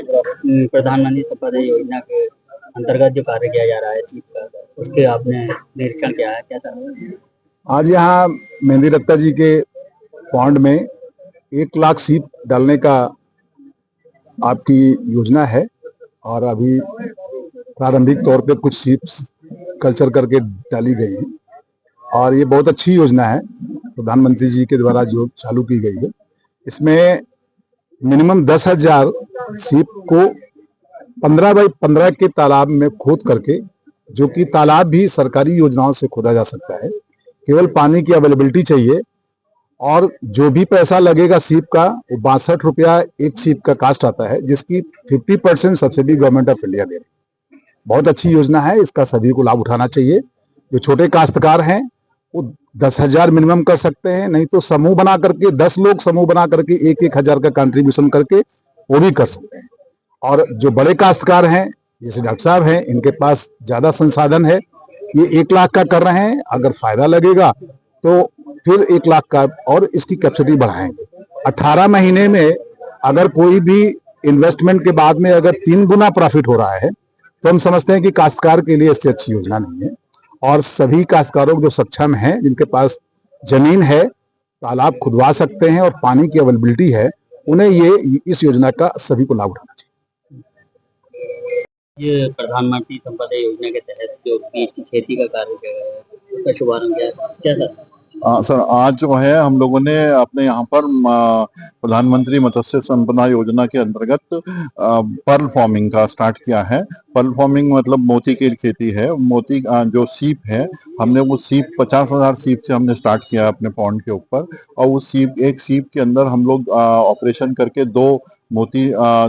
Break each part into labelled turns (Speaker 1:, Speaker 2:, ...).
Speaker 1: प्रधानमंत्री संपदा योजना के अंतर्गत जो कार्य किया जा रहा है चीफ का, उसके आपने निरीक्षण किया है, क्या था?
Speaker 2: आज यहाँ मेहंदी रत्ता जी के पॉन्ड में 1 लाख सीप डालने का आपकी योजना है और अभी प्रारंभिक तौर पे कुछ सीप कल्चर करके डाली गई है और ये बहुत अच्छी योजना है प्रधानमंत्री जी के द्वारा जो चालू की गई है। इसमें मिनिमम 10,000 सीप को 15 बाई 15 के तालाब में खोद करके, जो कि तालाब भी सरकारी योजनाओं से खोदा जा सकता है, केवल पानी की अवेलेबिलिटी चाहिए और जो भी पैसा लगेगा सीप का वो 62 रुपया एक सीप का कास्ट आता है, जिसकी 50% सब्सिडी गवर्नमेंट ऑफ इंडिया दे रही है। बहुत अच्छी योजना है, इसका सभी को लाभ उठाना चाहिए। जो छोटे काश्तकार हैं वो 10,000 मिनिमम कर सकते हैं, नहीं तो समूह बना करके 10 लोग समूह बना करके 1,000 का कंट्रीब्यूशन करके वो भी कर सकते हैं। और जो बड़े काश्तकार हैं जैसे डॉक्टर साहब हैं, इनके पास ज्यादा संसाधन है, ये 1 लाख का कर रहे हैं। अगर फायदा लगेगा तो फिर 1 लाख का और इसकी कैपेसिटी बढ़ाएंगे। 18 महीने में अगर कोई भी इन्वेस्टमेंट के बाद में अगर 3 गुना प्रॉफिट हो रहा है तो हम समझते हैं कि काश्तकार के लिए इससे अच्छी योजना नहीं है। और सभी काश्तकारों जो सक्षम हैं, जिनके पास जमीन है, तालाब खुदवा सकते हैं और पानी की अवेलेबिलिटी है, उन्हें ये इस योजना का सभी को लाभ उठाना चाहिए।
Speaker 1: ये प्रधानमंत्री संपदा योजना के तहत जो बीज की खेती का कार्य किया गया है, उसका शुभारंभ क्या था?
Speaker 3: सर, आज जो है हम लोगों ने अपने यहाँ पर प्रधानमंत्री मत्स्य संपदा योजना के अंतर्गत पर्ल फार्मिंग का स्टार्ट किया है। पर्ल फार्मिंग मतलब मोती की खेती है। मोती जो सीप है, हमने वो सीप 50,000 सीप से हमने स्टार्ट किया अपने पॉन्ड के ऊपर और उस एक सीप के अंदर हम लोग ऑपरेशन करके 2 मोती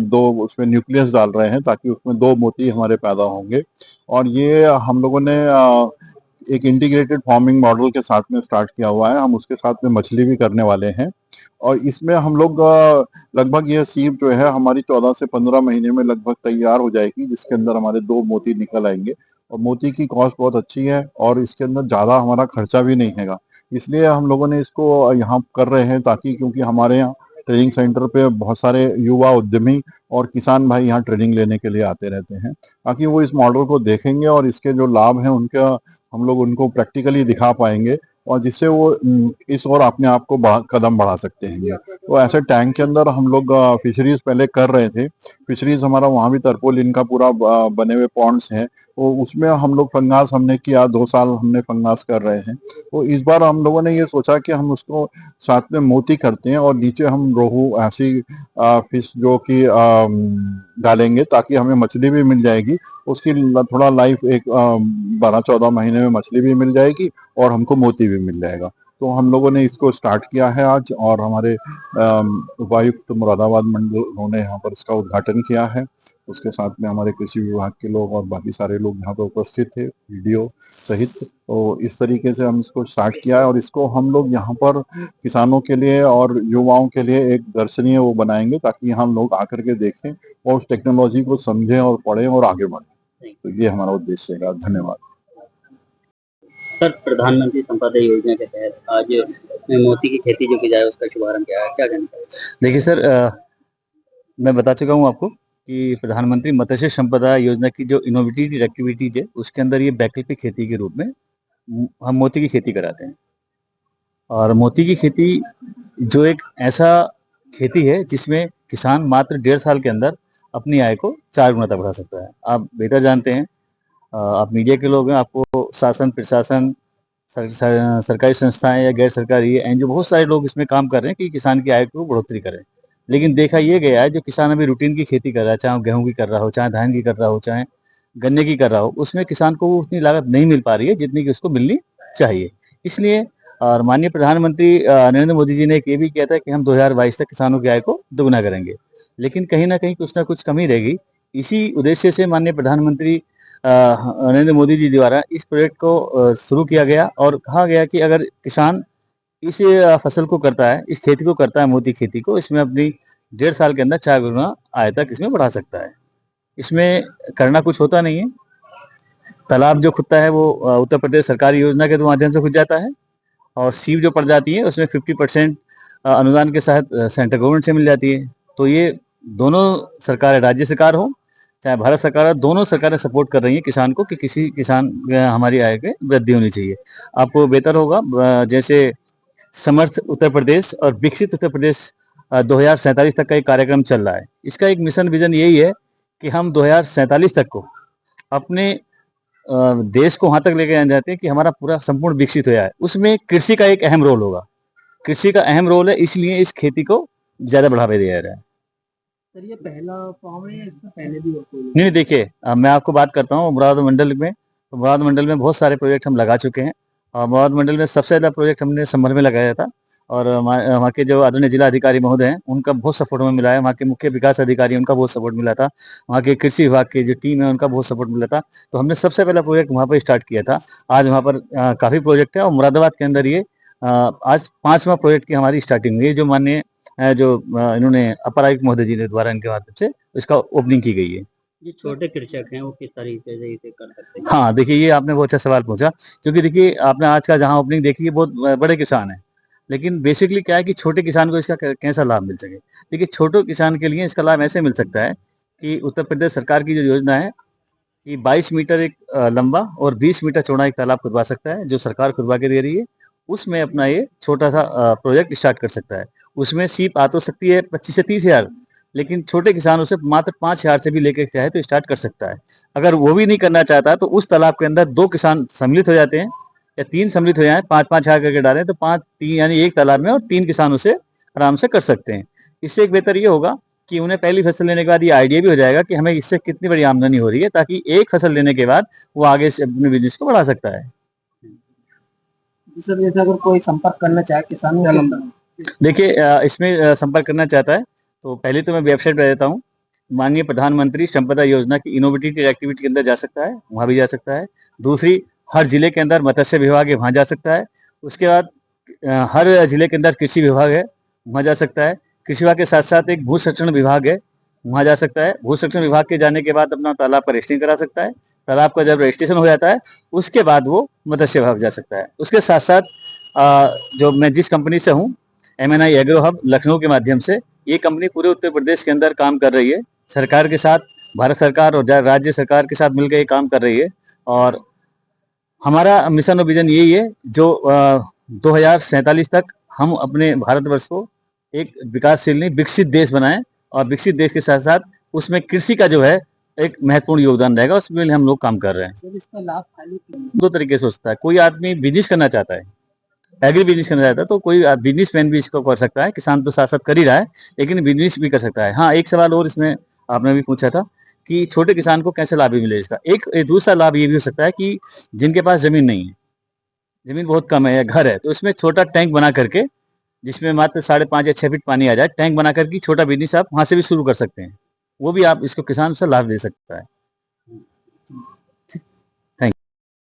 Speaker 3: 2 उसमें न्यूक्लियस डाल रहे हैं ताकि उसमें 2 मोती हमारे पैदा होंगे। और ये हम लोगों ने एक इंटीग्रेटेड फार्मिंग मॉडल के साथ में स्टार्ट किया हुआ है। हम उसके साथ में मछली भी करने वाले हैं और इसमें हम लोग लगभग ये सीप जो है हमारी 14 से 15 महीने में लगभग तैयार हो जाएगी, जिसके अंदर हमारे 2 मोती निकल आएंगे। और मोती की कॉस्ट बहुत अच्छी है और इसके अंदर ज्यादा हमारा खर्चा भी नहीं हैगा, इसलिए हम लोगों ने इसको यहाँ कर रहे हैं ताकि, क्योंकि हमारे यहाँ ट्रेनिंग सेंटर पे बहुत सारे युवा उद्यमी और किसान भाई यहाँ ट्रेनिंग लेने के लिए आते रहते हैं, ताकि वो इस मॉडल को देखेंगे और इसके जो लाभ हैं उनका हम लोग उनको प्रैक्टिकली दिखा पाएंगे और जिससे वो इस ओर अपने आप को कदम बढ़ा सकते हैं। तो ऐसे टैंक के अंदर हम लोग फिशरीज पहले कर रहे थे। फिशरीज हमारा वहाँ भी तरपोलिन का पूरा बने हुए पॉन्ड्स हैं, तो उसमें हम लोग फंगास हमने किया, 2 साल हमने फंगास कर रहे हैं। तो इस बार हम लोगों ने ये सोचा कि हम उसको साथ में मोती करते हैं और नीचे हम रोहू ऐसी फिश जो कि डालेंगे ताकि हमें मछली भी मिल जाएगी। उसकी थोड़ा लाइफ एक 12-14 महीने में मछली भी मिल जाएगी और हमको मोती भी मिल जाएगा। तो हम लोगों ने इसको स्टार्ट किया है आज और हमारे उपायुक्त मुरादाबाद मंडल उन्होंने यहाँ पर इसका उद्घाटन किया है। उसके साथ में हमारे कृषि विभाग के लोग और बाकी सारे लोग यहाँ पर उपस्थित थे, वीडियो सहित। तो इस तरीके से हम इसको स्टार्ट किया है और इसको हम लोग यहाँ पर किसानों के लिए और युवाओं के लिए एक दर्शनीय वो बनाएंगे ताकि यहाँ लोग आकर के देखें और उस टेक्नोलॉजी को समझें और पढ़ें और आगे बढ़ें। तो ये हमारा उद्देश्य है। धन्यवाद।
Speaker 1: सर, प्रधानमंत्री संपदा योजना के तहत आज मोती की खेती जो की जाए उसका शुभारंभ किया है, क्या कहना है?
Speaker 4: देखिए सर, मैं बता चुका हूँ आपको कि प्रधानमंत्री मत्स्य संपदा योजना की जो इनोवेटिव एक्टिविटीज है उसके अंदर ये वैकल्पिक खेती के रूप में हम मोती की खेती कराते हैं। और मोती की खेती जो एक ऐसा खेती है जिसमें किसान मात्र 1.5 साल के अंदर अपनी आय को 4 गुना तक बढ़ा सकता है। आप बेहतर जानते हैं, आप मीडिया के लोग हैं, आपको शासन प्रशासन सरकारी संस्थाएं या गैर सरकारी एनजीओ बहुत सारे लोग इसमें काम कर रहे हैं कि किसान की आय को बढ़ोतरी करें। लेकिन देखा ये गया है जो किसान अभी रूटीन की खेती कर रहा है, चाहे गेहूं की कर रहा हो, चाहे धान की कर रहा हो, चाहे गन्ने की कर रहा हो, उसमें किसान को उतनी लागत नहीं मिल पा रही है जितनी कि उसको मिलनी चाहिए। इसलिए और माननीय प्रधानमंत्री नरेंद्र मोदी जी ने ये भी किया था कि हम 2022 तक किसानों की आय को दोगुना करेंगे, लेकिन कहीं ना कहीं कुछ ना कुछ कमी रहेगी। इसी उद्देश्य से माननीय प्रधानमंत्री नरेंद्र मोदी जी द्वारा इस प्रोजेक्ट को शुरू किया गया और कहा गया कि अगर किसान इस फसल को करता है, इस खेती को करता है, मोती खेती को, इसमें अपनी 1.5 साल के अंदर 4 गुना आय तक इसमें बढ़ा सकता है। इसमें करना कुछ होता नहीं है। तालाब जो खुदता है वो उत्तर प्रदेश सरकारी योजना के माध्यम से खुद जाता है और सीप जो पड़ जाती है उसमें 50% अनुदान के साथ सेंट्रल गवर्नमेंट से मिल जाती है। तो ये दोनों सरकारें, राज्य सरकार हो चाहे भारत सरकार हो, दोनों सरकारें सपोर्ट कर रही हैं किसान को कि किसी किसान हमारी आय में वृद्धि होनी चाहिए। आपको बेहतर होगा जैसे समर्थ उत्तर प्रदेश और विकसित उत्तर प्रदेश 2047 तक का एक कार्यक्रम चल रहा है। इसका एक मिशन विजन यही है कि हम 2047 तक को अपने देश को वहां तक लेके आना चाहते हैं कि हमारा पूरा संपूर्ण विकसित हो जाए। उसमें कृषि का एक अहम रोल होगा। कृषि का अहम रोल है, इसलिए इस खेती को ज्यादा बढ़ावा दिया जा रहा है।
Speaker 1: सर ये पहला फॉर्म है या इससे पहले भी और कोई?
Speaker 4: नहीं देखिए, मैं आपको बात करता हूँ मुरादाबाद मंडल में। तो मुरादाबाद मंडल में बहुत सारे प्रोजेक्ट हम लगा चुके हैं और मुरादाबाद मंडल में सबसे ज़्यादा प्रोजेक्ट हमने संभल में लगाया था और वहाँ के जो आदरणीय जिला अधिकारी महोदय हैं उनका बहुत सपोर्ट हमें मिला है। वहाँ के मुख्य विकास अधिकारी उनका बहुत सपोर्ट मिला था। वहाँ के कृषि विभाग की जो टीम है उनका बहुत सपोर्ट मिला था। तो हमने सबसे पहला प्रोजेक्ट वहाँ पर स्टार्ट किया था। आज वहाँ पर काफ़ी प्रोजेक्ट है और मुरादाबाद के अंदर ये आज 5वां प्रोजेक्ट की हमारी स्टार्टिंग हुई है, जो माननीय इन्होंने अपर आयुक्त महोदय जी ने द्वारा इनके माध्यम से इसका ओपनिंग की गई है।
Speaker 1: ये छोटे कृषक हैं वो किस तरीके से इसे कर सकते हैं?
Speaker 4: हाँ देखिए, ये आपने बहुत अच्छा सवाल पूछा, क्योंकि देखिए आपने आज का जहाँ ओपनिंग देखी है बहुत बड़े किसान हैं, लेकिन बेसिकली क्या है कि छोटे किसान को इसका कैसा लाभ मिल सके। देखिए छोटे किसान के लिए इसका लाभ ऐसे मिल सकता है कि उत्तर प्रदेश सरकार की जो योजना है कि 22 मीटर एक लंबा और 20 मीटर चौड़ा एक तालाब खुदवा सकता है, जो सरकार खुदवा के दे रही है। उसमें अपना ये छोटा सा प्रोजेक्ट स्टार्ट कर सकता है। उसमें सीप आ तो सकती है 25 से 30 हजार, लेकिन छोटे किसान उसे मात्र 5 हजार से भी लेके चाहे तो स्टार्ट कर सकता है। अगर वो भी नहीं करना चाहता तो उस तालाब के अंदर 2 किसान सम्मिलित हो जाते हैं या 3 सम्मिलित हो जाए, 5-5 हजार करके डालें तो 5-3 यानी एक तालाब में और 3 किसान उसे आराम से कर सकते हैं। इससे एक बेहतर ये होगा कि उन्हें पहली फसल लेने के बाद ये आइडिया भी हो जाएगा कि हमें इससे कितनी बड़ी आमदनी हो रही है, ताकि एक फसल लेने के बाद वो आगे से अपने बिजनेस को बढ़ा सकता है।
Speaker 1: सर जैसे अगर कोई संपर्क करना चाहे किसानों का नंबर?
Speaker 4: देखिए इसमें संपर्क करना चाहता है तो पहले तो मैं वेबसाइट पे देता हूँ। माननीय प्रधानमंत्री संपदा योजना की इनोवेटिव एक्टिविटी के अंदर जा सकता है, वहाँ भी जा सकता है। दूसरी, हर जिले के अंदर मत्स्य विभाग है, वहाँ जा सकता है। उसके बाद हर जिले के अंदर कृषि विभाग है, वहाँ जा सकता है। कृषि विभाग के साथ साथ एक भू संरक्षण विभाग है, वहाँ जा सकता है। भू संरक्षण विभाग के जाने के बाद अपना तालाब का रजिस्ट्रेशन करा सकता है। तालाब का जब रजिस्ट्रेशन हो जाता है उसके बाद वो मत्स्य विभाग जा सकता है। उसके साथ साथ जो मैं जिस कंपनी से हूँ, MNI एग्रो हब लखनऊ के माध्यम से, ये कंपनी पूरे उत्तर प्रदेश के अंदर काम कर रही है। सरकार के साथ, भारत सरकार और राज्य सरकार के साथ मिलकर ये काम कर रही है। और हमारा मिशन और विजन यही है जो 2047 तक हम अपने भारतवर्ष को एक विकासशील नहीं विकसित देश बनाएं और विकसित देश के साथ साथ उसमें कृषि का जो है एक महत्वपूर्ण योगदान रहेगा, उसके लिए हम लोग काम कर रहे हैं।
Speaker 1: सर इसका लाभ खाली
Speaker 4: 2 तरीके से होता है। कोई आदमी बिजनेस करना चाहता है, एग्री बिजनेस करना चाहता है तो कोई बिजनेसमैन भी इसको कर सकता है। किसान तो साथ साथ कर ही रहा है, लेकिन बिजनेस भी कर सकता है। हाँ, एक सवाल और इसमें आपने भी पूछा था कि छोटे किसान को कैसे लाभ भी मिले इसका। एक दूसरा लाभ ये भी हो सकता है कि जिनके पास जमीन नहीं है, जमीन बहुत कम है या घर है, तो इसमें छोटा टैंक बना करके, जिसमें मात्र 5.5 या 6 फीट पानी आ जाए, टैंक बना करके छोटा बिजनेस आप वहां से भी शुरू कर सकते हैं। वो भी आप इसको किसान से लाभ दे सकता है।